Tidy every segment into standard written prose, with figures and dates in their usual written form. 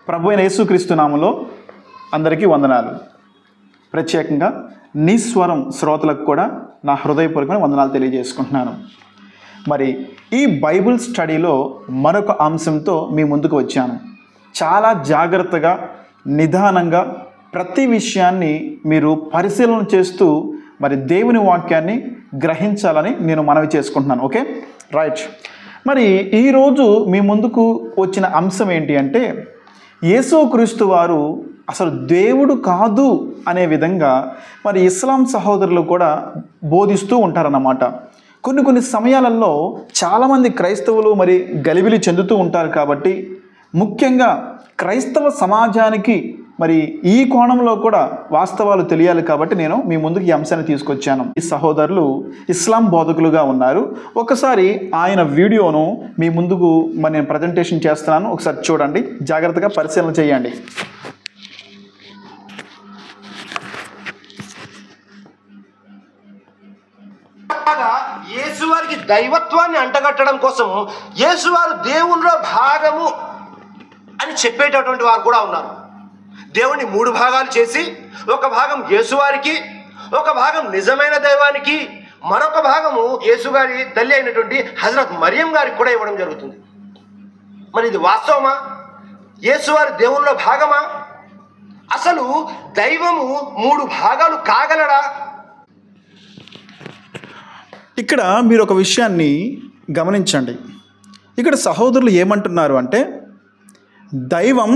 ప్రభు అయిన యేసుక్రీస్తు నామములో అందరికీ వందనాలు. ప్రత్యేకంగా నీ స్వరం శ్రోతలకు కూడా నా హృదయపూర్వకమైన వందనాలు తెలియజేసుకుంటున్నాను. మరి ఈ బైబిల్ స్టడీలో మరొక అంశంతో మీ ముందుకు వచ్చాను. చాలా జాగ్రత్తగా నిదానంగా ప్రతి విషయాన్ని మీరు పరిశీలన చేస్తూ మరి దేవుని వాక్యాన్ని గ్రహించాలని నేను మనవి చేసుకుంటున్నాను. Okay, right. మరి ఈరోజు మీ ముందుకు వచ్చిన అంశం ఏంటి అంటే, యేసుక్రీస్తు వారు అసలు దేవుడు కాదు అనే విధంగా మరి ఇస్లాం సహోదరులు కూడా బోధిస్తూ ఉంటారన్నమాట. కొన్ని సమయాలలో చాలామంది క్రైస్తవులు మరి గలిబిలి చెందుతూ ఉంటారు. కాబట్టి ముఖ్యంగా క్రైస్తవ సమాజానికి మరి ఈ కోణంలో కూడా వాస్తవాలు తెలియాలి కాబట్టి నేను మీ ముందుకు ఈ అంశాన్ని తీసుకొచ్చాను. ఈ సహోదరులు ఇస్లాం బోధకులుగా ఉన్నారు. ఒకసారి ఆయన వీడియోను మీ ముందుకు మరి నేను ప్రజెంటేషన్ చేస్తున్నాను. ఒకసారి చూడండి, జాగ్రత్తగా పరిశీలన చేయండి. యేసువారికి దైవత్వాన్ని అంటగట్టడం కోసం యేసువారు దేవునిలో భాగము అని చెప్పేటటువంటి వారు కూడా ఉన్నారు. దేవుణ్ణి 3 భాగాలు చేసి ఒక భాగం యేసువారికి, ఒక భాగం నిజమైన దైవానికి, మరొక భాగము యేసుగారి తల్లి అయినటువంటి హజరత్ మరియం గారికి కూడా ఇవ్వడం జరుగుతుంది. మరి ఇది వాస్తవమా? యేసువారి దేవునిలో భాగమా? అసలు దైవము 3 భాగాలు కాగలడా? ఇక్కడ మీరు ఒక విషయాన్ని గమనించండి. ఇక్కడ సహోదరులు ఏమంటున్నారు అంటే, దైవం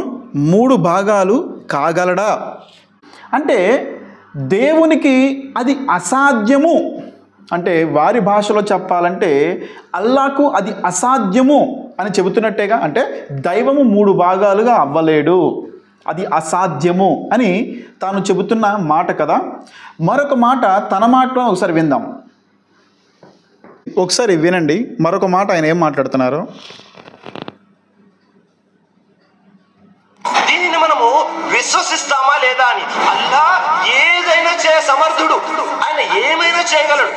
3 భాగాలు కాగలడా అంటే దేవునికి అది అసాధ్యము. అంటే వారి భాషలో చెప్పాలంటే అల్లాకు అది అసాధ్యము అని చెబుతున్నట్టేగా. అంటే దైవము 3 భాగాలుగా అవ్వలేడు, అది అసాధ్యము అని తాను చెబుతున్న మాట కదా. మరొక మాట తన మాటలో ఒకసారి విందాం. ఒకసారి వినండి మరొక మాట ఆయన ఏం మాట్లాడుతున్నారో. దీనిని మనము విశ్వసిస్తామా లేదా అని. అల్లా ఏదైనా సమర్థుడు, ఆయన ఏమైనా చేయగలడు.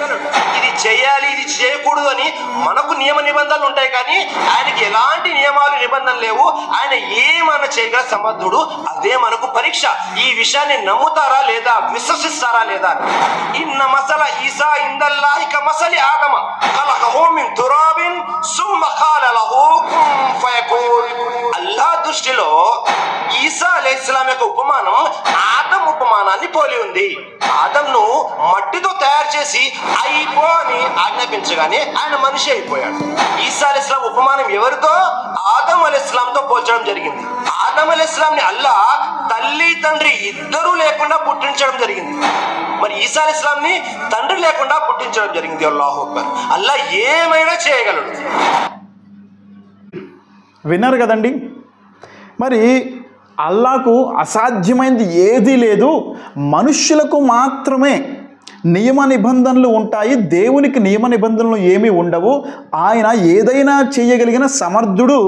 ఇది చేయాలి, ఇది చేయకూడదు అని మనకు నియమ నిబంధనలు ఉంటాయి, కానీ ఆయనకి ఎలాంటి నియమాలు నిబంధనలు లేవు. ఆయన ఏమైనా చేయగల సమర్థుడు. అదే మనకు పరీక్ష. ఈ విషయాన్ని నమ్ముతారా లేదా, విశ్వసిస్తారా లేదా. ఇన్న మసల ఈసా ఇందల్లాహి కమసలి ఆదమ ఖలఖహు మిన్ తురాబిన్ సుమ్మ ఖాల లహు కున్ ఫయకూన్. అల్లాహ్ దృష్టిలో ఈసా అలైహిస్సలాం యొక్క ఉపమానం ఆదం ఉపమానాన్ని పోలి ఉంది. ఆదంను మట్టితో తయారు చేసి అయిపో అని ఆజ్ఞాపించగానే ఆయన మనిషి అయిపోయాడు. ఈసా అలైహిస్సలాం ఉపమానం ఎవరితో? ఆదం అలైహిస్సలాంతో పోల్చడం జరిగింది. ఆదం అలైహిస్సలాంని అల్లాహ్ తల్లి తండ్రి ఇద్దరూ లేకుండా పుట్టించడం జరిగింది. మరి ఈసా అలైహిస్సలాంని తండ్రి లేకుండా పుట్టించడం జరిగింది. అల్లాహు అక్బర్. అల్లాహ్ ఏమైనా చేయగలడు. విన్నారు కదండి. మరి అల్లాకు అసాధ్యమైనది ఏదీ లేదు. మనుష్యులకు మాత్రమే నియమ నిబంధనలు ఉంటాయి, దేవునికి నియమ నిబంధనలు ఏమీ ఉండవు. ఆయన ఏదైనా చేయగలిగిన సమర్థుడు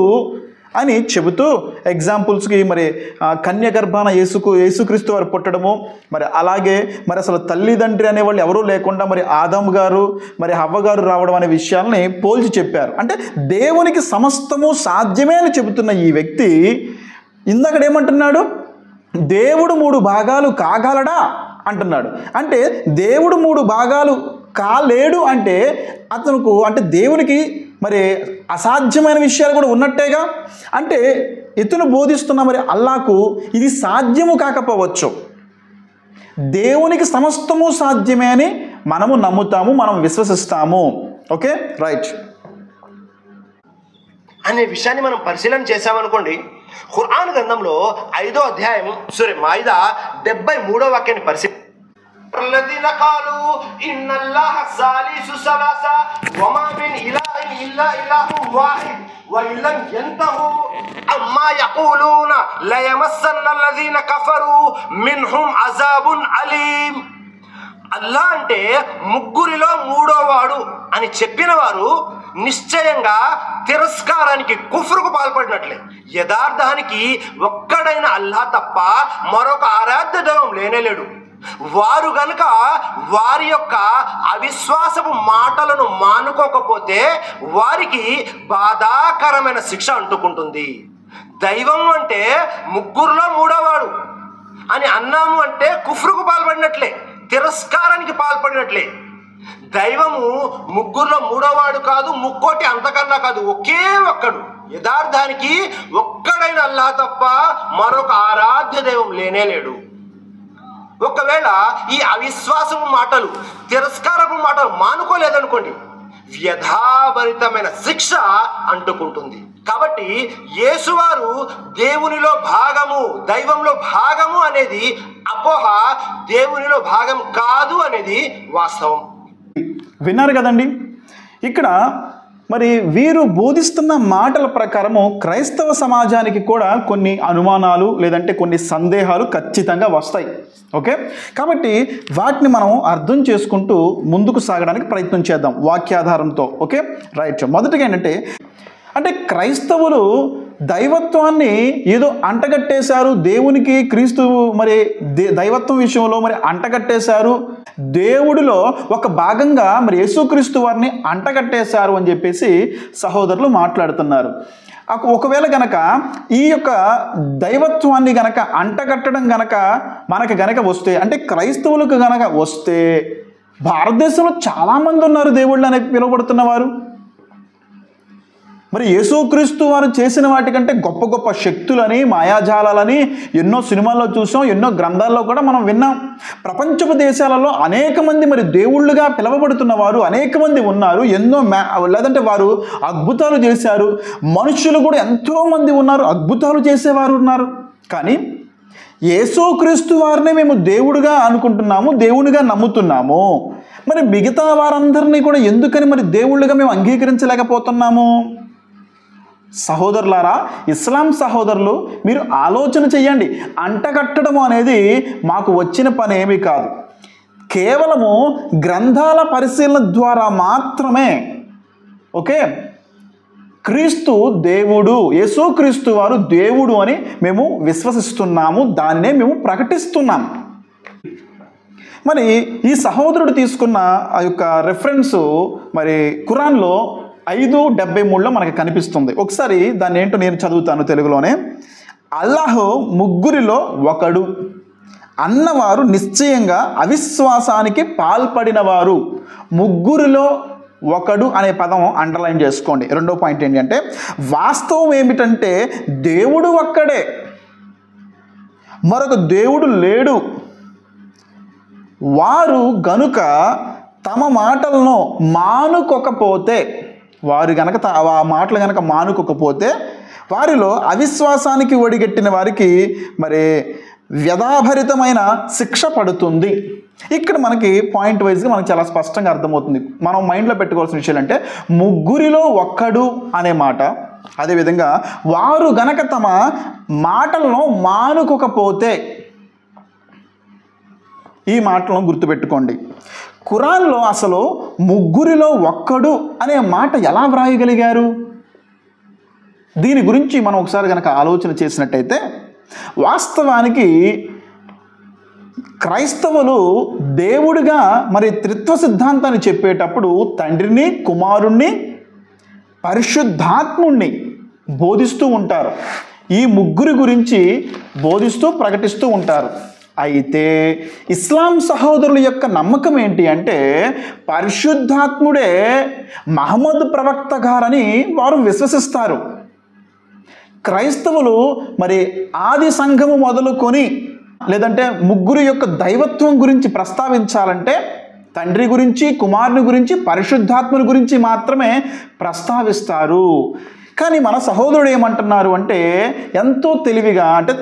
అని చెబుతూ ఎగ్జాంపుల్స్కి మరి కన్యగర్భాన యేసుక్రీస్తు వారు పుట్టడము, మరి అలాగే మరి అసలు తల్లిదండ్రి అనేవాళ్ళు ఎవరూ లేకుండా మరి ఆదాము గారు మరి హవ్వ గారు రావడం అనే విషయాల్ని పోల్చి చెప్పారు. అంటే దేవునికి సమస్తము సాధ్యమే అని చెబుతున్న ఈ వ్యక్తి ఇందాక ఏమంటున్నాడు? దేవుడు 3 భాగాలు కాగలడా అంటున్నాడు. అంటే దేవుడు 3 భాగాలు కాలేడు అంటే అతనుకు, అంటే దేవునికి మరి అసాధ్యమైన విషయాలు కూడా ఉన్నట్టేగా. అంటే ఇతను బోధిస్తున్న మరి అల్లాకు ఇది సాధ్యము కాకపోవచ్చు. దేవునికి సమస్తము సాధ్యమే అని మనము నమ్ముతాము, మనం విశ్వసిస్తాము. Okay, right. అనే విషయాన్ని మనం పరిశీలన చేసామనుకోండి, ఖురాన్ గ్రంథంలో 5వ అధ్యాయం సూరా మాయిదా 73వ వాక్యాన్ని పరిశీలి. الذين قالوا إن الله ثالث ثلاثة وما من إله إلا إله واحد وإن لم ينتهوا عما يقولون ليمسن الذين كفروا منهم عذاب أليم. అల్లా అంటే ముగ్గురిలో 3వ వాడు అని చెప్పిన వారు నిశ్చయంగా తిరస్కారానికి, కుఫ్రుకు పాల్పడినట్లే. యథార్థానికి ఒక్కడైన అల్లా తప్ప మరొక ఆరాధ్య దైవం లేనేలేడు. వారు గనుక వారి యొక్క అవిశ్వాసపు మాటలను మానుకోకపోతే వారికి బాధాకరమైన శిక్ష అంటుకుంటుంది. దైవం అంటే ముగ్గురులో మూడోవాడు అని అన్నాము అంటే కుఫ్రుకు పాల్పడినట్లే, తిరస్కారానికి పాల్పడినట్లే. దైవము ముగ్గురులో మూడోవాడు కాదు, ముక్కోటి అంతకన్నా కాదు, ఒకే ఒక్కడు. యథార్థానికి ఒక్కడైన అల్లాహ్ తప్ప మరొక ఆరాధ్య దైవం లేనే లేడు. ఒకవేళ ఈ అవిశ్వాసపు మాటలు, తిరస్కారపు మాటలు మానుకోలేదనుకోండి, వ్యధాభరితమైన శిక్ష అంటుకుంటుంది. కాబట్టి యేసువారు దేవునిలో భాగము, దైవంలో భాగము అనేది అపోహ, దేవునిలో భాగం కాదు అనేది వాస్తవం. విన్నారు కదండి. ఇక్కడ మరి వీరు బోధిస్తున్న మాటల ప్రకారము క్రైస్తవ సమాజానికి కూడా కొన్ని అనుమానాలు లేదంటే కొన్ని సందేహాలు ఖచ్చితంగా వస్తాయి. ఓకే, కాబట్టి వాటిని మనం అర్థం చేసుకుంటూ ముందుకు సాగడానికి ప్రయత్నం చేద్దాం వాక్యాధారంతో. Okay, right. మొదటిగా ఏంటంటే క్రైస్తవులు దైవత్వాన్ని ఏదో అంటగట్టేశారు, దేవునికి క్రీస్తు మరి దైవత్వం విషయంలో మరి అంటగట్టేశారు, దేవుడిలో ఒక భాగంగా మరి యేసుక్రీస్తు వారిని అంటగట్టేశారు అని చెప్పేసి సహోదరులు మాట్లాడుతున్నారు. ఒకవేళ గనక ఈ యొక్క దైవత్వాన్ని గనక అంటగట్టడం గనక మనకు గనక వస్తే, అంటే క్రైస్తవులకు గనక వస్తే, భారతదేశంలో చాలామంది ఉన్నారు దేవుళ్ళు అని పిలువబడుతున్నవారు. మరి యేసుక్రీస్తు వారు చేసిన వాటికంటే గొప్ప గొప్ప శక్తులని, మాయాజాలాలని ఎన్నో సినిమాల్లో చూసాం, ఎన్నో గ్రంథాల్లో కూడా మనం విన్నాం. ప్రపంచపు దేశాలలో అనేక మంది మరి దేవుళ్ళుగా పిలువబడుతున్న వారు అనేక మంది ఉన్నారు. ఎన్నో లేదంటే వారు అద్భుతాలు చేశారు. మనుషులు కూడా ఎంతోమంది ఉన్నారు, అద్భుతాలు చేసేవారు ఉన్నారు. కానీ యేసుక్రీస్తు వారినే మేము దేవుడుగా అనుకుంటున్నాము, దేవునిగా నమ్ముతున్నాము. మరి మిగతా వారందరినీ కూడా ఎందుకని మరి దేవుళ్ళుగా మేము అంగీకరించలేకపోతున్నాము? సహోదరులారా, ఇస్లాం సహోదరులు, మీరు ఆలోచన చెయ్యండి. అంటగట్టడం అనేది మాకు వచ్చిన పని ఏమీ కాదు. కేవలము గ్రంథాల పరిశీలన ద్వారా మాత్రమే ఓకే క్రీస్తు దేవుడు, యేసుక్రీస్తు వారు దేవుడు అని మేము విశ్వసిస్తున్నాము, దాన్నే మేము ప్రకటిస్తున్నాము. మరి ఈ సహోదరుడు తీసుకున్న ఆ యొక్క రెఫరెన్సు మరి ఖురాన్లో 5:73లో మనకి కనిపిస్తుంది. ఒకసారి దాన్ని ఏంటో నేను చదువుతాను తెలుగులోనే. అల్లాహ్ ముగ్గురిలో ఒకడు అన్నవారు నిశ్చయంగా అవిశ్వాసానికి పాల్పడినవారు. ముగ్గురిలో ఒకడు అనే పదం అండర్లైన్ చేసుకోండి. రెండో పాయింట్ ఏంటంటే, వాస్తవం ఏమిటంటే దేవుడు ఒక్కడే, మరొక దేవుడు లేడు. వారు గనుక తమ మాటలను మానుకోకపోతే, వారు గనక ఆ మాటలు గనక మానుకోకపోతే వారిలో అవిశ్వాసానికి ఒడిగట్టిన వారికి మరి వ్యధాభరితమైన శిక్ష పడుతుంది. ఇక్కడ మనకి పాయింట్ వైజ్గా మనకు చాలా స్పష్టంగా అర్థమవుతుంది. మనం మైండ్లో పెట్టుకోవాల్సిన విషయాలు అంటే, ముగ్గురిలో ఒక్కడు అనే మాట, అదేవిధంగా వారు గనక తమ మాటలను మానుకోకపోతే, ఈ మాటలను గుర్తుపెట్టుకోండి. ఖురాన్లో అసలు ముగ్గురిలో ఒక్కడు అనే మాట ఎలా వ్రాయగలిగారు? దీని గురించి మనం ఒకసారి కనుక ఆలోచన చేసినట్టయితే, వాస్తవానికి క్రైస్తవులు దేవుడిగా మరి త్రిత్వ సిద్ధాంతాన్ని చెప్పేటప్పుడు తండ్రిని, కుమారుణ్ణి, పరిశుద్ధాత్ముణ్ణి బోధిస్తూ ఉంటారు. ఈ ముగ్గురి గురించి బోధిస్తూ ప్రకటిస్తూ ఉంటారు. అయితే ఇస్లాం సహోదరుల యొక్క నమ్మకం ఏంటి అంటే, పరిశుద్ధాత్ముడే మహమ్మద్ ప్రవక్త గారని వారు విశ్వసిస్తారు. క్రైస్తవులు మరి ఆది సంఘము మొదలుకొని లేదంటే ముగ్గురు యొక్క దైవత్వం గురించి ప్రస్తావించాలంటే తండ్రి గురించి, కుమారుని గురించి, పరిశుద్ధాత్ముని గురించి మాత్రమే ప్రస్తావిస్తారు. కానీ మన సహోదరుడు ఏమంటున్నారు అంటే, ఎంతో తెలివిగా, అంటే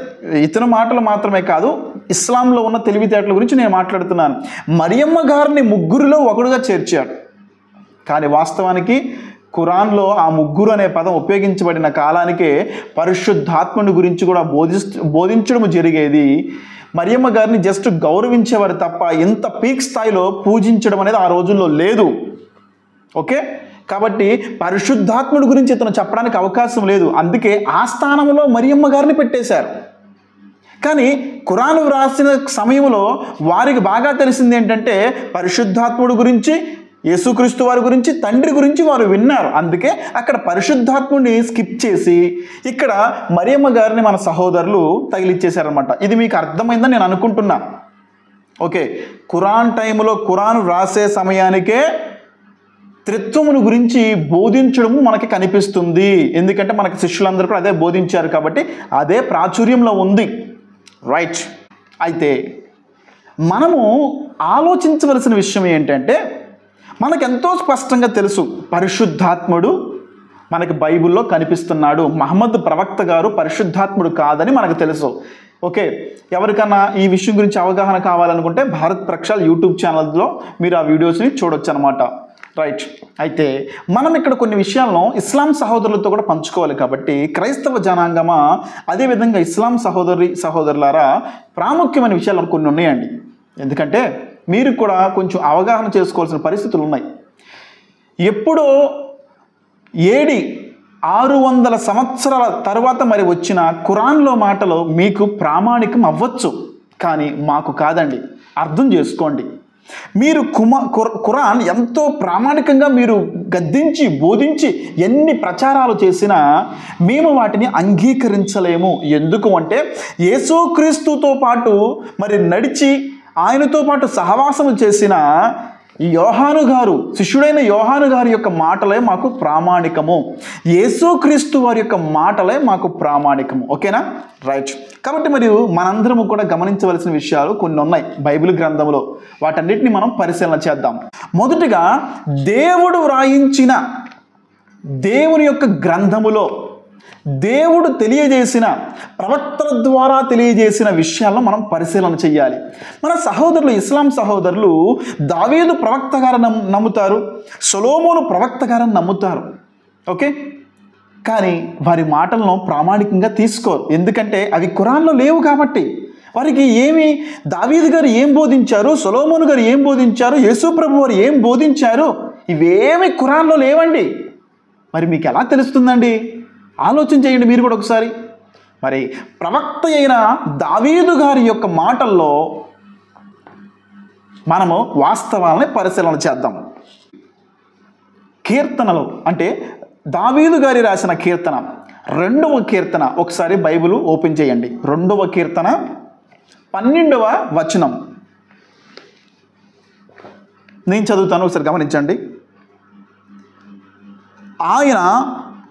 ఇతని మాటలు మాత్రమే కాదు, ఇస్లాంలో ఉన్న తెలివితేటల గురించి నేను మాట్లాడుతున్నాను. మరియమ్మ గారిని ముగ్గురిలో ఒకడుగా చేర్చాడు. కానీ వాస్తవానికి ఖురాన్లో ఆ ముగ్గురు అనే పదం ఉపయోగించబడిన కాలానికే పరిశుద్ధాత్ముని గురించి కూడా బోధించడం జరిగేది. మరియమ్మ గారిని జస్ట్ గౌరవించేవారు తప్ప ఇంత పీక్ స్థాయిలో పూజించడం అనేది ఆ రోజుల్లో లేదు. ఓకే, కాబట్టి పరిశుద్ధాత్ముడి గురించి ఇతను చెప్పడానికి అవకాశం లేదు. అందుకే ఆ స్థానంలో మరియమ్మ గారిని పెట్టేశారు. కానీ ఖురాన్ వ్రాసిన సమయంలో వారికి బాగా తెలిసింది ఏంటంటే, పరిశుద్ధాత్ముడి గురించి, యేసుక్రీస్తు వారి గురించి, తండ్రి గురించి వారు విన్నారు. అందుకే అక్కడ పరిశుద్ధాత్ముడిని స్కిప్ చేసి ఇక్కడ మరియమ్మ గారిని మన సహోదరులు తగిలిచ్చేశారనమాట. ఇది మీకు అర్థమైందని నేను అనుకుంటున్నా. ఓకే, ఖురాన్ టైంలో ఖురాన్ రాసే సమయానికే త్రిత్వమును గురించి బోధించడం మనకి కనిపిస్తుంది. ఎందుకంటే మనకి శిష్యులందరూ కూడా అదే బోధించారు కాబట్టి అదే ప్రాచుర్యంలో ఉంది. రైట్. అయితే మనము ఆలోచించవలసిన విషయం ఏంటంటే, మనకెంతో స్పష్టంగా తెలుసు పరిశుద్ధాత్ముడు మనకి బైబిల్లో కనిపిస్తున్నాడు. మహమ్మద్ ప్రవక్త గారు పరిశుద్ధాత్ముడు కాదని మనకు తెలుసు. ఓకే, ఎవరికన్నా ఈ విషయం గురించి అవగాహన కావాలనుకుంటే భారత్ ప్రక్షాళ్ యూట్యూబ్ ఛానల్లో మీరు ఆ వీడియోస్ని చూడొచ్చు అనమాట. రైట్. అయితే మనం ఇక్కడ కొన్ని విషయాలను ఇస్లాం సహోదరులతో కూడా పంచుకోవాలి కాబట్టి క్రైస్తవ జనాంగమా, అదేవిధంగా ఇస్లాం సహోదరులారా, ప్రాముఖ్యమైన విషయాలు కొన్ని ఉన్నాయండి. ఎందుకంటే మీరు కూడా కొంచెం అవగాహన చేసుకోవాల్సిన పరిస్థితులు ఉన్నాయి. ఎప్పుడో 600 సంవత్సరాల తర్వాత మరి వచ్చిన ఖురాన్లో మాటలు మీకు ప్రామాణికం అవ్వచ్చు, కానీ మాకు కాదండి. అర్థం చేసుకోండి. మీరు ఖురాన్ ఎంతో ప్రామాణికంగా మీరు గద్దించి బోధించి ఎన్ని ప్రచారాలు చేసినా మేము వాటిని అంగీకరించలేము. ఎందుకు అంటే యేసుక్రీస్తుతో పాటు మరి నడిచి ఆయనతో పాటు సహవాసము చేసిన యోహాను గారు, శిష్యుడైన యోహాను గారి యొక్క మాటలే మాకు ప్రామాణికము. యేసుక్రీస్తు వారి యొక్క మాటలే మాకు ప్రామాణికము. ఓకేనా? రైట్. కాబట్టి మరియు మనందరము కూడా గమనించవలసిన విషయాలు కొన్ని ఉన్నాయి బైబిల్ గ్రంథంలో. వాటన్నిటిని మనం పరిశీలన చేద్దాం. మొదటిగా దేవుడు వ్రాయించిన దేవుని యొక్క గ్రంథములో దేవుడు తెలియజేసిన ప్రవక్తల ద్వారా తెలియజేసిన విషయాలను మనం పరిశీలన చేయాలి. మన సహోదరులు, ఇస్లాం సహోదరులు దావీదు ప్రవక్త గారని నమ్ముతారు, సొలొమోను ప్రవక్త గారని నమ్ముతారు. ఓకే, కానీ వారి మాటలను ప్రామాణికంగా తీసుకోరు. ఎందుకంటే అవి ఖురాన్లో లేవు కాబట్టి. వారికి దావీదు గారు ఏం బోధించారు, సొలొమోను గారు ఏం బోధించారు, యేసు ప్రభు వారు ఏం బోధించారు, ఇవేమి ఖురాన్లో లేవండి. మరి మీకు ఎలా తెలుస్తుందండి? ఆలోచన చేయండి మీరు కూడా ఒకసారి. మరి ప్రవక్త అయిన దావీదు గారి యొక్క మాటల్లో మనము వాస్తవాలని పరిశీలన చేద్దాం. కీర్తనలు అంటే దావీదు గారి రాసిన కీర్తన 2వ కీర్తన ఒకసారి బైబిల్ ఓపెన్ చేయండి. 2వ కీర్తన 12వ వచనం నేను చదువుతాను, ఒకసారి గమనించండి. ఆయన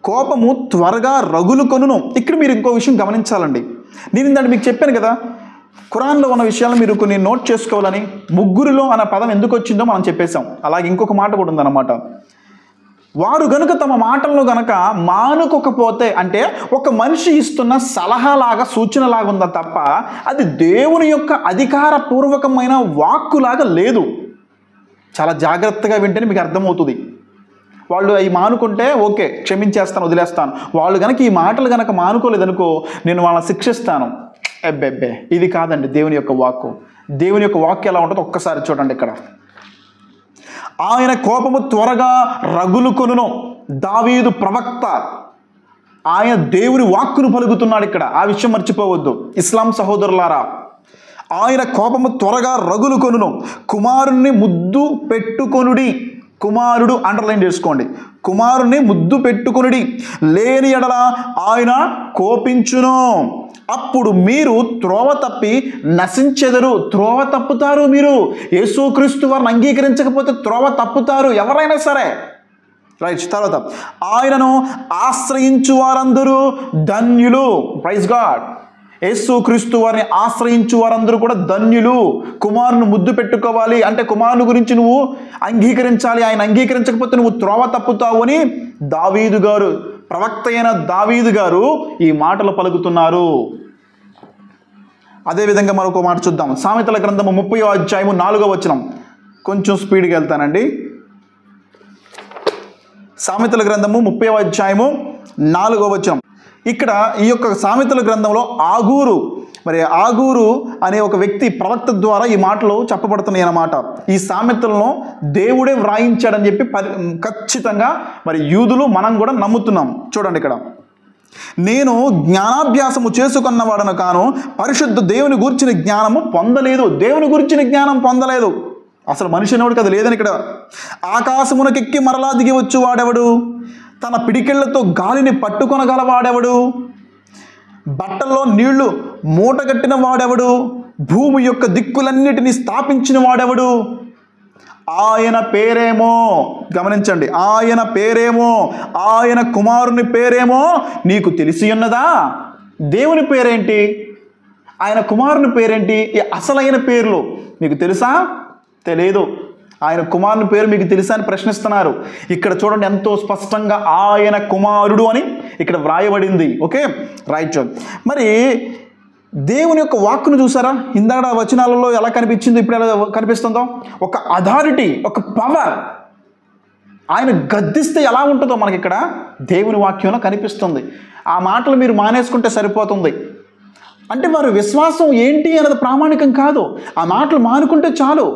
కోపము త్వరగా రగులు కొనును. ఇక్కడ మీరు ఇంకో విషయం గమనించాలండి. నేను ఇందాక మీకు చెప్పాను కదా, ఖురాన్లో ఉన్న విషయాలను మీరు కొన్ని నోట్ చేసుకోవాలని. ముగ్గురిలో అన్న పదం ఎందుకు వచ్చిందో మనం చెప్పేశాం. అలాగే ఇంకొక మాట కూడా ఉందన్నమాట. వారు గనుక తమ మాటలను గనక మానుకోకపోతే, అంటే ఒక మనిషి ఇస్తున్న సలహాలాగా, సూచనలాగా ఉందా తప్ప అది దేవుని యొక్క అధికారపూర్వకమైన వాక్కులాగా లేదు. చాలా జాగ్రత్తగా వింటేనే మీకు అర్థమవుతుంది. వాళ్ళు అవి మానుకుంటే ఓకే, క్షమించేస్తాను, వదిలేస్తాను. వాళ్ళు కనుక ఈ మాటలు కనుక మానుకోలేదనుకో నేను వాళ్ళని శిక్షిస్తాను. ఎబ్బెబ్బే, ఇది కాదండి దేవుని యొక్క వాక్కు. దేవుని యొక్క వాక్కు ఎలా ఉంటుందో ఒక్కసారి చూడండి. ఇక్కడ ఆయన కోపము త్వరగా రగులు కొనును. దావీదు ప్రవక్త ఆయన దేవుని వాక్కును పలుకుతున్నాడు ఇక్కడ. ఆ విషయం మర్చిపోవద్దు ఇస్లాం సహోదరులారా. ఆయన కోపము త్వరగా రగులు కొనును, కుమారుణ్ణి ముద్దు పెట్టుకొనుడి. కుమారుడు అండర్లైన్ చేసుకోండి. కుమారుణ్ణి ముద్దు పెట్టుకొనుడి, లేని ఎడల ఆయన కోపించును. అప్పుడు మీరు త్రోవ తప్పి నశించెదరు. త్రోవ తప్పుతారు. మీరు యేసుక్రీస్తు వారిని అంగీకరించకపోతే త్రోవ తప్పుతారు ఎవరైనా సరే. రైట్. తర్వాత ఆయనను ఆశ్రయించు వారందరూ ధన్యులు. Praise God. యేసుక్రీస్తు వారిని ఆశ్రయించు వారందరూ కూడా ధన్యులు. కుమారుని ముద్దు పెట్టుకోవాలి అంటే కుమారుని గురించి నువ్వు అంగీకరించాలి. ఆయన అంగీకరించకపోతే నువ్వు త్రోవ తప్పుతావు అని దావీదు గారు, ప్రవక్త అయిన దావీదు గారు ఈ మాటలు పలుకుతున్నారు. అదేవిధంగా మరొక మాట చూద్దాం. సామెతల గ్రంథము 30వ అధ్యాయము 4వ వచనం. కొంచెం స్పీడ్గా వెళ్తానండి. సామెతల గ్రంథము 30వ అధ్యాయము 4వ వచనం. ఇక్కడ ఈ యొక్క సామెతల గ్రంథంలో ఆగూరు అనే ఒక వ్యక్తి ప్రవక్త ద్వారా ఈ మాటలు చెప్పబడుతున్నాయి అన్నమాట. ఈ సామెతలను దేవుడే వ్రాయించాడని చెప్పి ఖచ్చితంగా మరి యూదులు మనం కూడా నమ్ముతున్నాం. చూడండి ఇక్కడ, నేను జ్ఞానాభ్యాసము చేసుకున్నవాడను కాను, పరిశుద్ధ దేవుని గురించిన జ్ఞానము పొందలేదు. దేవుని గురించిన జ్ఞానం పొందలేదు. అసలు మనిషి అనేవాడు కదా లేదని ఇక్కడ. ఆకాశమునకెక్కి మరలా దిగి వచ్చు వాడెవడు? తన పిడికిళ్లతో గాలిని పట్టుకొనగలవాడెవడు? బట్టల్లో నీళ్లు మూటగట్టిన వాడెవడు? భూమి యొక్క దిక్కులన్నిటినీ స్థాపించిన వాడెవడు? ఆయన పేరేమో, గమనించండి, ఆయన పేరేమో, ఆయన కుమారుని పేరేమో నీకు తెలిసి ఉన్నదా? దేవుని పేరేంటి, ఆయన కుమారుని పేరేంటి, ఈ అసలైన పేర్లు మీకు తెలుసా? తెలియదు. ఆయన కుమారుని పేరు మీకు తెలుసా అని ప్రశ్నిస్తున్నారు. ఇక్కడ చూడండి ఎంతో స్పష్టంగా ఆయన కుమారుడు అని ఇక్కడ వ్రాయబడింది. Okay, right. మరి దేవుని యొక్క వాక్కును చూసారా? ఇందాక వచనాలలో ఎలా కనిపించిందో ఇప్పుడు ఎలా కనిపిస్తుందో? ఒక అథారిటీ, ఒక పవర్. ఆయన గద్దిస్తే ఎలా ఉంటుందో మనకి ఇక్కడ దేవుని వాక్యంలో కనిపిస్తుంది. ఆ మాటలు మీరు మానేసుకుంటే సరిపోతుంది. అంటే వారి విశ్వాసం ఏంటి అన్నది ప్రామాణికం కాదు. ఆ మాటలు మానుకుంటే చాలు.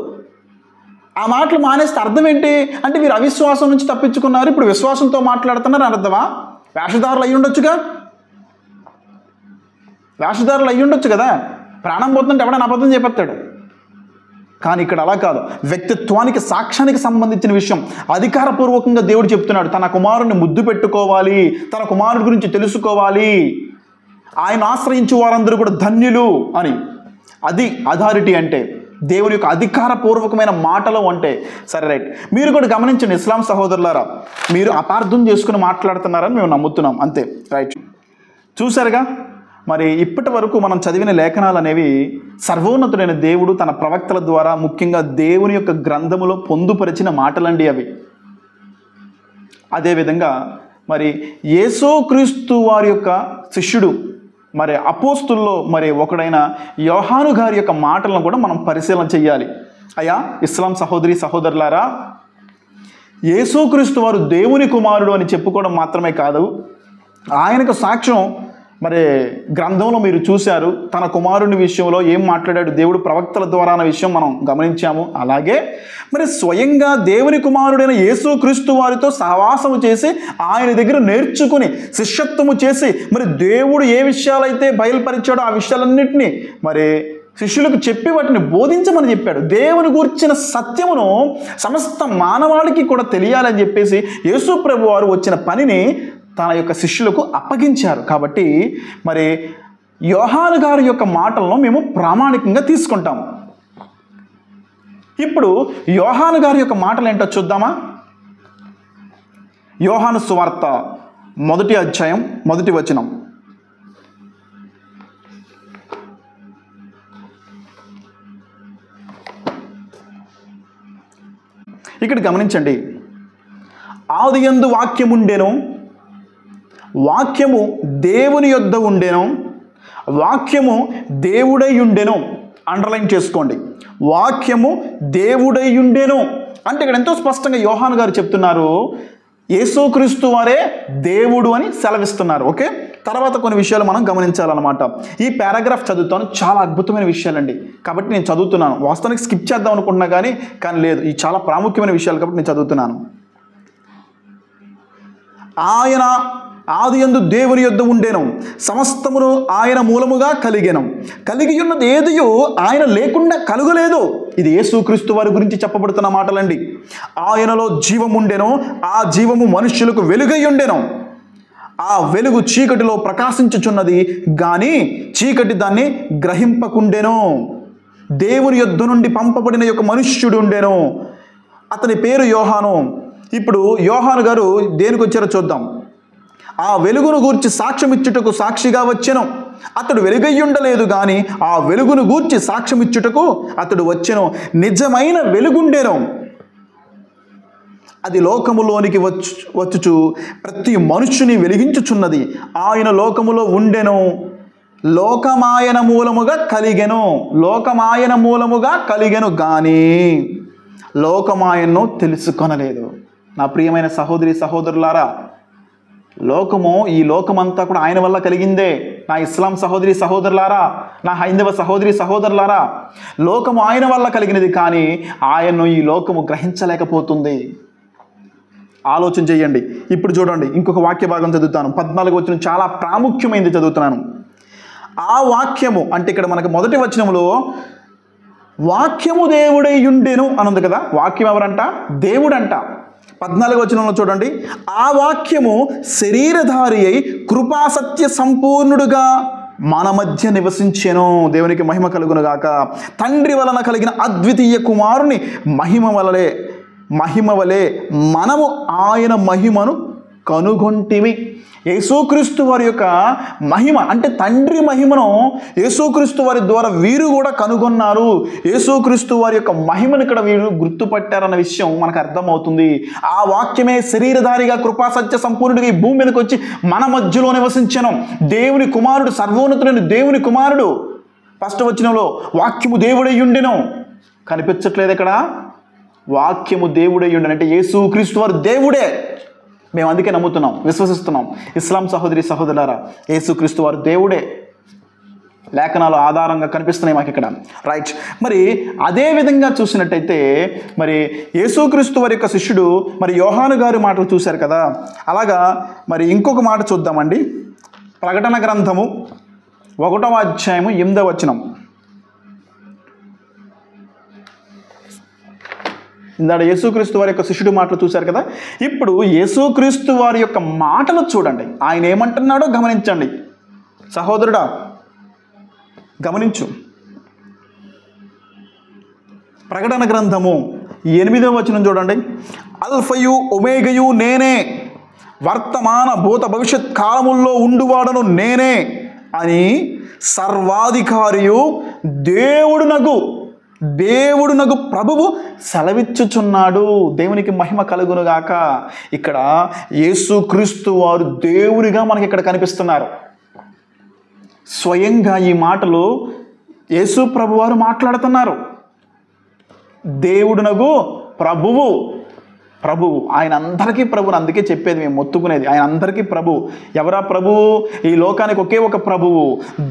ఆ మాటలు మానేస్తే అర్థం ఏంటి అంటే వీరు అవిశ్వాసం నుంచి తప్పించుకున్నారు, ఇప్పుడు విశ్వాసంతో మాట్లాడుతున్నారు అని అర్థమా? వేషధారులు అయ్యి ఉండొచ్చుగా, వేషధారులు అయ్యి ఉండొచ్చు కదా. ప్రాణం పోతుంటే ఎవడైనా అబద్ధం చెప్పేస్తాడు. కానీ ఇక్కడ అలా కాదు. వ్యక్తిత్వానికి, సాక్ష్యానికి సంబంధించిన విషయం అధికారపూర్వకంగా దేవుడు చెప్తున్నాడు. తన కుమారుడిని ముద్దు పెట్టుకోవాలి, తన కుమారుడి గురించి తెలుసుకోవాలి, ఆయన ఆశ్రయించే వారందరూ కూడా ధన్యులు అని. అది అథారిటీ అంటే, దేవుని యొక్క అధికారపూర్వకమైన మాటలు అంటే. సరే, రైట్. మీరు కూడా గమనించండి ఇస్లాం సహోదరులారా, మీరు అపార్థం చేసుకుని మాట్లాడుతున్నారని మేము నమ్ముతున్నాం, అంతే. రైట్. చూసారుగా, మరి ఇప్పటి వరకు మనం చదివిన లేఖనాలు అనేవి సర్వోన్నతుడైన దేవుడు తన ప్రవక్తల ద్వారా, ముఖ్యంగా దేవుని యొక్క గ్రంథములో పొందుపరిచిన మాటలండి అవి. అదేవిధంగా మరి యేసుక్రీస్తు వారి యొక్క శిష్యుడు, మరి అపోస్తుల్లో మరి ఒకడైన యోహాను గారి యొక్క మాటలను కూడా మనం పరిశీలన చెయ్యాలి. అయ్యా ఇస్లాం సహోదరి సహోదరులారా, యేసుక్రీస్తు వారు దేవుని కుమారుడు అని చెప్పుకోవడం మాత్రమే కాదు, ఆయనకు సాక్ష్యం మరి గ్రంథంలో మీరు చూశారు. తన కుమారుని విషయంలో ఏం మాట్లాడాడు దేవుడు ప్రవక్తల ద్వారా అన్న విషయం మనం గమనించాము. అలాగే మరి స్వయంగా దేవుని కుమారుడైన యేసుక్రీస్తు వారితో సహవాసము చేసి ఆయన దగ్గర నేర్చుకుని శిష్యత్వము చేసి మరి దేవుడు ఏ విషయాలైతే బయలుపరిచాడో ఆ విషయాలన్నింటినీ మరి శిష్యులకు చెప్పి వాటిని బోధించమని చెప్పాడు. దేవుని గురించిన సత్యమును సమస్త మానవాళికి కూడా తెలియాలని చెప్పేసి యేసు ప్రభు వారు వచ్చిన పనిని తన యొక్క శిష్యులకు అప్పగించారు. కాబట్టి మరి యోహాను గారి యొక్క మాటలను మేము ప్రామాణికంగా తీసుకుంటాము. ఇప్పుడు యోహాను గారి యొక్క మాటలు ఏంటో చూద్దామా? యోహాను సువార్త 1వ అధ్యాయం 1వ వచనం. ఇక్కడ గమనించండి. ఆదియందు వాక్యముండెను, వాక్యము దేవుని యొద్ద ఉండెను, వాక్యము దేవుడై ఉండెను. అండర్లైన్ చేసుకోండి, వాక్యము దేవుడై ఉండెను అంటే ఇక్కడ ఎంతో స్పష్టంగా యోహాను గారు చెప్తున్నారు యేసుక్రీస్తు వారే దేవుడు అని సెలవిస్తున్నారు. ఓకే, తర్వాత కొన్ని విషయాలు మనం గమనించాలన్నమాట. ఈ పారాగ్రాఫ్ చదువుతాను, చాలా అద్భుతమైన విషయాలండి. కాబట్టి నేను చదువుతున్నాను. వాస్తవానికి స్కిప్ చేద్దాం అనుకుంటున్నా కానీ లేదు, ఈ చాలా ప్రాముఖ్యమైన విషయాలు కాబట్టి నేను చదువుతున్నాను. ఆయన ఆదియందు దేవుని యొద్ద ఉండెను, సమస్తమును ఆయన మూలముగా కలిగెను, కలిగి ఉన్నది ఏదియో ఆయన లేకుండా కలుగలేదు. ఇది యేసుక్రీస్తు వారి గురించి చెప్పబడుతున్న మాటలండి. ఆయనలో జీవము ఉండెను, ఆ జీవము మనుష్యులకు వెలుగై ఉండెను, ఆ వెలుగు చీకటిలో ప్రకాశించుచున్నది గాని చీకటి దాన్ని గ్రహింపకుండెను. దేవుని యొద్ద నుండి పంపబడిన యొక్క మనుష్యుడు ఉండెను, అతని పేరు యోహాను. ఇప్పుడు యోహాను గారు దేనికి వచ్చారో చూద్దాం. ఆ వెలుగును గూర్చి సాక్ష్యం ఇచ్చుటకు సాక్షిగా వచ్చెను, అతడు వెలుగై ఉండలేదు కానీ ఆ వెలుగును గూర్చి సాక్ష్యం ఇచ్చుటకు అతడు వచ్చెను. నిజమైన వెలుగుండెను, అది లోకములోనికి వచ్చుచు ప్రతి మనుష్యుని వెలిగించుచున్నది. ఆయన లోకములో ఉండెను, లోకమాయన మూలముగా కలిగెను, లోకమాయన మూలముగా కలిగెను కానీ లోకమాయను తెలుసుకొనలేదు. నా ప్రియమైన సహోదరి సహోదరులారా, లోకము, ఈ లోకమంతా కూడా ఆయన వల్ల కలిగిందే. నా ఇస్లాం సహోదరి సహోదరులారా, నా హైందవ సహోదరి సహోదరులారా, లోకము ఆయన వల్ల కలిగినది కానీ ఆయన్ను ఈ లోకము గ్రహించలేకపోతుంది. ఆలోచన చేయండి. ఇప్పుడు చూడండి, ఇంకొక వాక్య భాగం చదువుతాను. 14వ వచనం చాలా ప్రాముఖ్యమైనది చదువుతున్నాను. ఆ వాక్యము అంటే ఇక్కడ మనకు మొదటి వచనంలో వాక్యము దేవుడై ఉండెను అని ఉంది కదా. వాక్యం ఎవరంట? దేవుడంట. 14వ వచనంలో చూడండి, ఆ వాక్యము శరీరధారి అయి కృపాసత్య సంపూర్ణుడుగా మన మధ్య నివసించెను. దేవునికి మహిమ కలుగును గాక. తండ్రి వలన కలిగిన అద్వితీయ కుమారుని మహిమ వలె మనము ఆయన మహిమను కనుగొంటిమి. యేసుక్రీస్తు వారి యొక్క మహిమ అంటే తండ్రి మహిమను యేసుక్రీస్తు వారి ద్వారా వీరు కూడా కనుగొన్నారు. యేసుక్రీస్తు వారి యొక్క మహిమను ఇక్కడ వీరు గుర్తుపట్టారన్న విషయం మనకు అర్థమవుతుంది. ఆ వాక్యమే శరీరధారిగా కృపాసత్య సంపూర్ణుడిగా ఈ భూమి మీదకి వచ్చి మన మధ్యలో నివసించెను. దేవుని కుమారుడు, సర్వోన్నతుడైన దేవుని కుమారుడు. ఫస్ట్ వచనంలో వాక్యము దేవుడై ఉండెను కనిపించట్లేదు ఇక్కడ. వాక్యము దేవుడై ఉండెను అంటే యేసుక్రీస్తు వారు దేవుడే. మేము అందుకే నమ్ముతున్నాం, విశ్వసిస్తున్నాం. ఇస్లాం సహోదరి సహోదరులారా, యేసుక్రీస్తు వారు దేవుడే. లేఖనాలు ఆధారంగా కనిపిస్తున్నాయి మాకు ఇక్కడ. రైట్. మరి అదే విధంగా చూసినట్టయితే మరి యేసుక్రీస్తు వారి యొక్క శిష్యుడు మరి యోహాను గారి మాటలు చూశారు కదా. అలాగా మరి ఇంకొక మాట చూద్దామండి. ప్రకటన గ్రంథము 1వ అధ్యాయము 8వ వచనం. ఇందాక యేసుక్రీస్తు వారి యొక్క శిష్యుడు మాటలు చూశారు కదా. ఇప్పుడు యేసుక్రీస్తు వారి యొక్క మాటలు చూడండి. ఆయన ఏమంటున్నాడో గమనించండి. సహోదరుడా గమనించు. ప్రకటన గ్రంథము 8వ వచనం చూడండి. అల్ఫయు ఒమేగయు నేనే, వర్తమాన భూత భవిష్యత్ కాలముల్లో ఉండువాడను నేనే అని సర్వాధికారియు దేవుడునగు ప్రభువు సెలవిచ్చుచున్నాడు. దేవునికి మహిమ కలుగునుగాక. ఇక్కడ యేసుక్రీస్తు వారు దేవునిగా మనకి ఇక్కడ కనిపిస్తున్నారు. స్వయంగా ఈ మాటలు యేసు ప్రభు వారు మాట్లాడుతున్నారు. దేవుడునగు ప్రభువు ఆయన అందరికీ ప్రభువు. అందుకే చెప్పేది మేము మొత్తుకునేది, ఆయన అందరికీ ప్రభువు. ఎవరా ప్రభువు? ఈ లోకానికి ఒకే ఒక ప్రభువు,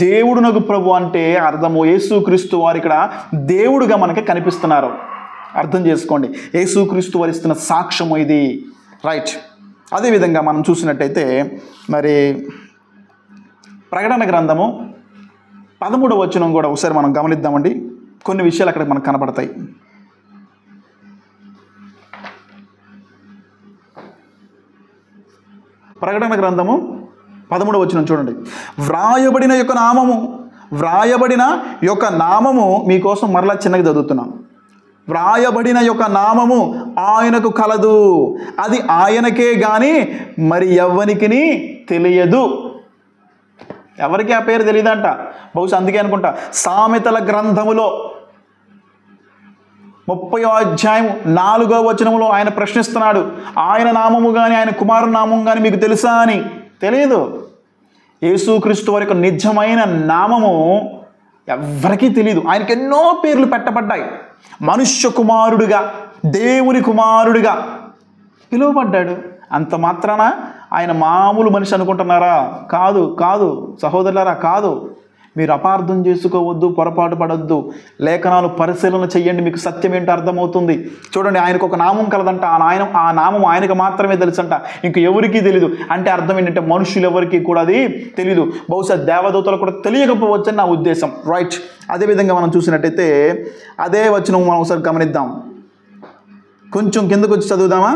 దేవుడునగు ప్రభు అంటే అర్థము యేసుక్రీస్తు వారు ఇక్కడ దేవుడుగా మనకి కనిపిస్తున్నారు. అర్థం చేసుకోండి, యేసుక్రీస్తు వారు ఇస్తున్న సాక్ష్యము ఇది. రైట్. అదేవిధంగా మనం చూసినట్టయితే మరి ప్రకటన గ్రంథము 13వ వచనం కూడా ఒకసారి మనం గమనిద్దామండి. కొన్ని విషయాలు అక్కడ మనకు కనపడతాయి. ప్రకటన గ్రంథము 13వ వచనం చూడండి. వ్రాయబడిన యొక్క నామము మీకోసం మరలా చిన్నగా చదువుతున్నాం. వ్రాయబడిన యొక్క నామము ఆయనకు కలదు, అది ఆయనకే గాని మరి ఎవ్వనికిని తెలియదు. ఎవరికి ఆ పేరు తెలియదంట. బహుశా అందుకే అనుకుంటా సామెతల గ్రంథములో 30వ అధ్యాయం 4వ వచనంలో ఆయన ప్రశ్నిస్తున్నాడు, ఆయన నామము కానీ ఆయన కుమారుని నామం కానీ మీకు తెలుసా అని. తెలియదు. యేసుక్రీస్తు వారి యొక్క నిజమైన నామము ఎవరికీ తెలియదు. ఆయనకి ఎన్నో పేర్లు పెట్టబడ్డాయి. మనుష్య కుమారుడుగా, దేవుని కుమారుడిగా పిలువబడ్డాడు. అంత మాత్రాన ఆయన మామూలు మనిషి అనుకుంటున్నారా? కాదు సహోదరులారా, కాదు. మీరు అపార్థం చేసుకోవద్దు, పొరపాటు పడొద్దు. లేఖనాలు పరిశీలన చెయ్యండి, మీకు సత్యం ఏంటో అర్థమవుతుంది. చూడండి, ఆయనకు ఒక నామం కలదంట. ఆ నామం ఆయనకు మాత్రమే తెలుసంట, ఇంక ఎవరికీ తెలీదు. అంటే అర్థం ఏంటంటే మనుషులు ఎవరికి కూడా అది తెలీదు. బహుశా దేవదూతలు కూడా తెలియకపోవచ్చని నా ఉద్దేశం. రైట్. అదేవిధంగా మనం చూసినట్టయితే అదే వచనం మనం ఒకసారి గమనిద్దాం. కొంచెం కిందకు వచ్చి చదువుదామా.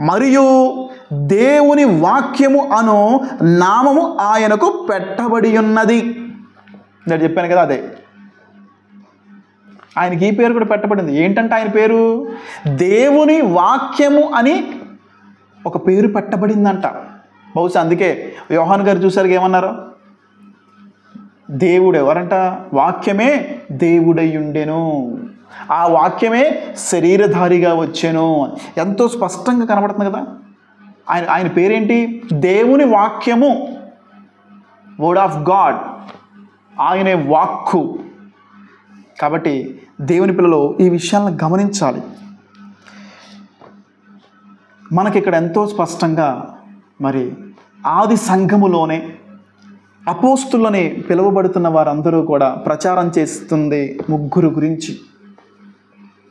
మరియు దేవుని వాక్యము అను నామము ఆయనకు పెట్టబడి ఉన్నది. నేను చెప్పాను కదా, అదే ఆయనకి ఈ పేరు కూడా పెట్టబడింది. ఏంటంటే ఆయన పేరు దేవుని వాక్యము అని ఒక పేరు పెట్టబడిందంట. బహుశా అందుకే యోహాను గారు చూసారు ఏమన్నారు? దేవుడు ఎవరంట? వాక్యమే దేవుడై ఉండెను, ఆ వాక్యమే శరీరధారిగా వచ్చెను. ఎంతో స్పష్టంగా కనబడుతుంది కదా. ఆయన పేరేంటి? దేవుని వాక్యము, వర్డ్ ఆఫ్ గాడ్. ఆయనే వాక్కు. కాబట్టి దేవుని పిల్లలు ఈ విషయాలను గమనించాలి. మనకి ఇక్కడ ఎంతో స్పష్టంగా మరి ఆది సంఘములోనే అపోస్తులని పిలువబడుతున్న వారందరూ కూడా ప్రచారం చేస్తుంది ముగ్గురు గురించి.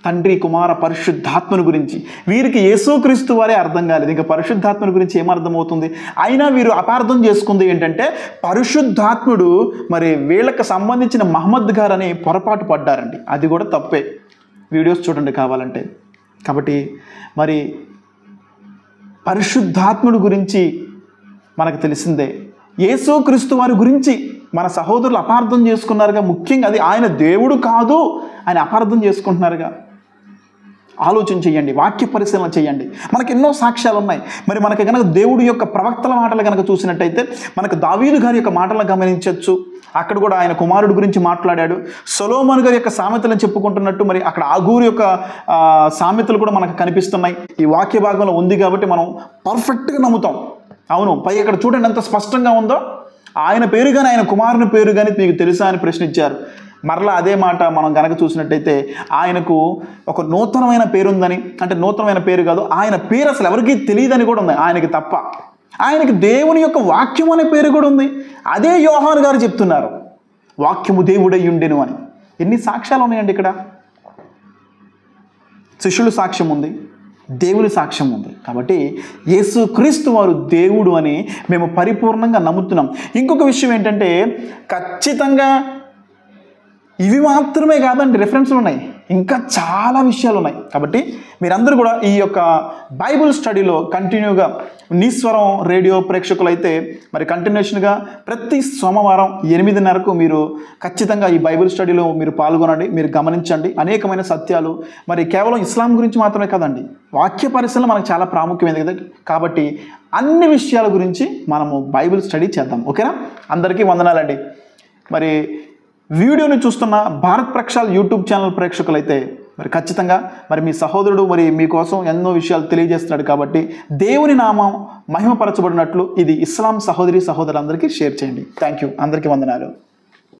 తండ్రి, కుమార, పరిశుద్ధాత్మని గురించి. వీరికి యేసుక్రీస్తు వారే అర్థం కాలేదు, ఇంకా పరిశుద్ధాత్మని గురించి ఏమర్థమవుతుంది? అయినా వీరు అపార్థం చేసుకుంది ఏంటంటే పరిశుద్ధాత్ముడు మరి వీళ్ళకి సంబంధించిన మహమ్మద్ గారని పొరపాటు పడ్డారండి. అది కూడా తప్పే. వీడియోస్ చూడండి కావాలంటే. కాబట్టి మరి పరిశుద్ధాత్ముడు గురించి మనకు తెలిసిందే. యేసుక్రీస్తు వారి గురించి మన సహోదరులు అపార్థం చేసుకున్నారుగా. ముఖ్యంగా అది ఆయన దేవుడు కాదు అని అపార్థం చేసుకుంటున్నారుగా. ఆలోచన చేయండి, వాక్య పరిశీలన చేయండి. మనకు ఎన్నో సాక్ష్యాలు ఉన్నాయి. మరి మనకి కనుక దేవుడి యొక్క ప్రవక్తల మాటలు కనుక చూసినట్టయితే మనకు దావీదు గారి యొక్క మాటలను గమనించవచ్చు. అక్కడ కూడా ఆయన కుమారుడు గురించి మాట్లాడాడు. సొలొమోను గారి యొక్క సామెతలను చెప్పుకుంటున్నట్టు మరి అక్కడ ఆగూరు యొక్క సామెతలు కూడా మనకు కనిపిస్తున్నాయి. ఈ వాక్య భాగంలో ఉంది కాబట్టి మనం పర్ఫెక్ట్గా నమ్ముతాం. అవును, పై ఇక్కడ చూడండి ఎంత స్పష్టంగా ఉందో. ఆయన పేరు కానీ ఆయన కుమారుని పేరు కానీ మీకు తెలుసా అని ప్రశ్నించారు. మరలా అదే మాట మనం గనక చూసినట్టయితే ఆయనకు ఒక నూతనమైన పేరు ఉందని, అంటే నూతనమైన పేరు కాదు, ఆయన పేరు అసలు ఎవరికీ తెలియదని కూడా ఉంది ఆయనకి తప్ప. ఆయనకి దేవుని యొక్క వాక్యం అనే పేరు కూడా ఉంది. అదే యోహాను గారు చెప్తున్నారు, వాక్యము దేవుడై ఉండెను అని. ఎన్ని సాక్ష్యాలు ఉన్నాయండి ఇక్కడ. శిష్యుల సాక్ష్యం ఉంది, దేవుని సాక్ష్యం ఉంది. కాబట్టి యేసుక్రీస్తు వారు దేవుడు అని మేము పరిపూర్ణంగా నమ్ముతున్నాం. ఇంకొక విషయం ఏంటంటే ఖచ్చితంగా ఇవి మాత్రమే కాదండి, రిఫరెన్స్లు ఉన్నాయి, ఇంకా చాలా విషయాలు ఉన్నాయి. కాబట్టి మీరందరూ కూడా ఈ యొక్క బైబిల్ స్టడీలో కంటిన్యూగా నీస్వరం రేడియో ప్రేక్షకులైతే మరి కంటిన్యూషన్గా ప్రతి సోమవారం 8:30కు మీరు ఖచ్చితంగా ఈ బైబిల్ స్టడీలో మీరు పాల్గొనండి. మీరు గమనించండి అనేకమైన సత్యాలు. మరి కేవలం ఇస్లాం గురించి మాత్రమే కాదండి, వాక్య పరిశీలన మనకు చాలా ప్రాముఖ్యమైనది కదా. కాబట్టి అన్ని విషయాల గురించి మనము బైబిల్ స్టడీ చేద్దాం. ఓకేనా? అందరికీ వందనాలండి. మరి వీడియోని చూస్తున్న భారత్ ప్రక్షాళ్ యూట్యూబ్ ఛానల్ ప్రేక్షకులైతే మరి ఖచ్చితంగా మరి మీ సహోదరుడు మరి మీకోసం ఎన్నో విషయాలు తెలియజేస్తున్నాడు. కాబట్టి దేవుని నామం మహిమపరచబడినట్లు ఇది ఇస్లాం సహోదరి సహోదరులందరికీ షేర్ చేయండి. Thank you. అందరికీ వందనాలు.